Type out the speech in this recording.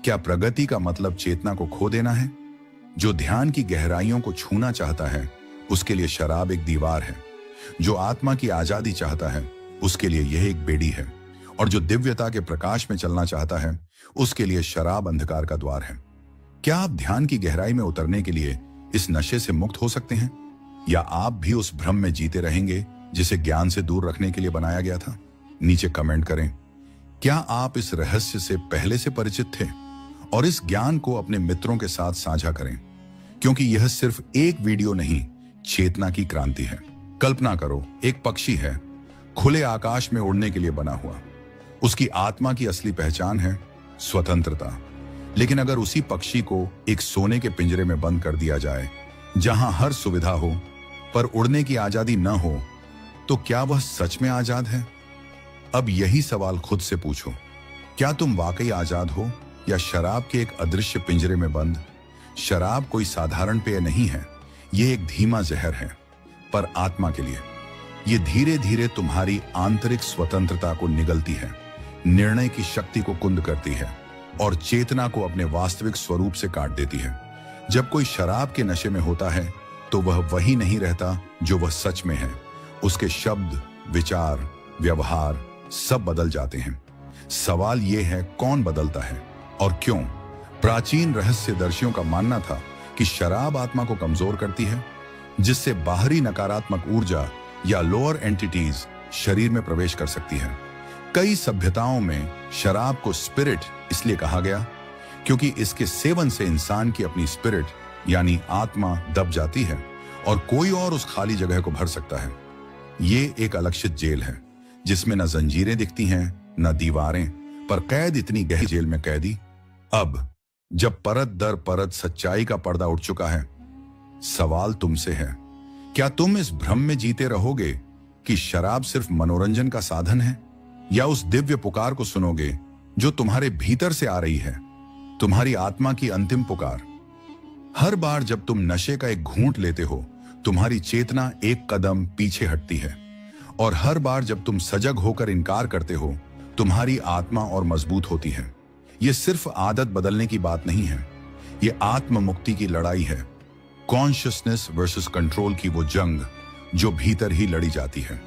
क्या प्रगति का मतलब चेतना को खो देना है? जो ध्यान की गहराइयों को छूना चाहता है उसके लिए शराब एक दीवार है। जो आत्मा की आजादी चाहता है उसके लिए यह एक बेड़ी है। और जो दिव्यता के प्रकाश में चलना चाहता है उसके लिए शराब अंधकार का द्वार है। क्या आप ध्यान की गहराई में उतरने के लिए इस नशे से मुक्त हो सकते हैं, या आप भी उस भ्रम में जीते रहेंगे जिसे ज्ञान से दूर रखने के लिए बनाया गया था? नीचे कमेंट करें, क्या आप इस रहस्य से पहले से परिचित थे? और इस ज्ञान को अपने मित्रों के साथ साझा करें, क्योंकि यह सिर्फ एक वीडियो नहीं, चेतना की क्रांति है। कल्पना करो, एक पक्षी है, खुले आकाश में उड़ने के लिए बना हुआ। उसकी आत्मा की असली पहचान है स्वतंत्रता। लेकिन अगर उसी पक्षी को एक सोने के पिंजरे में बंद कर दिया जाए, जहां हर सुविधा हो पर उड़ने की आजादी न हो, तो क्या वह सच में आजाद है? अब यही सवाल खुद से पूछो, क्या तुम वाकई आजाद हो या शराब के एक अदृश्य पिंजरे में बंद? शराब कोई साधारण पेय नहीं है, यह एक धीमा जहर है, पर आत्मा के लिए यह धीरे धीरे तुम्हारी आंतरिक स्वतंत्रता को निगलती है, निर्णय की शक्ति को कुंद करती है और चेतना को अपने वास्तविक स्वरूप से काट देती है। जब कोई शराब के नशे में होता है तो वह वही नहीं रहता जो वह सच में है। उसके शब्द, विचार, व्यवहार सब बदल जाते हैं। सवाल यह है, कौन बदलता है और क्यों? प्राचीन रहस्यदर्शियों का मानना था कि शराब आत्मा को कमजोर करती है, जिससे बाहरी नकारात्मक ऊर्जा या लोअर एंटिटीज शरीर में प्रवेश कर सकती है। कई सभ्यताओं में शराब को स्पिरिट इसलिए कहा गया क्योंकि इसके सेवन से इंसान की अपनी स्पिरिट यानी आत्मा दब जाती है और कोई और उस खाली जगह को भर सकता है। ये एक अलक्षित जेल है जिसमें न जंजीरें दिखती हैं न दीवारें, पर कैद इतनी गहरी जेल में कैदी। अब जब परत दर परत सच्चाई का पर्दा उठ चुका है, सवाल तुमसे है, क्या तुम इस भ्रम में जीते रहोगे कि शराब सिर्फ मनोरंजन का साधन है, या उस दिव्य पुकार को सुनोगे जो तुम्हारे भीतर से आ रही है, तुम्हारी आत्मा की अंतिम पुकार? हर बार जब तुम नशे का एक घूंट लेते हो, तुम्हारी चेतना एक कदम पीछे हटती है, और हर बार जब तुम सजग होकर इनकार करते हो, तुम्हारी आत्मा और मजबूत होती है। यह सिर्फ आदत बदलने की बात नहीं है, यह आत्म मुक्ति की लड़ाई है। कॉन्शियसनेस वर्सेस कंट्रोल की वो जंग जो भीतर ही लड़ी जाती है।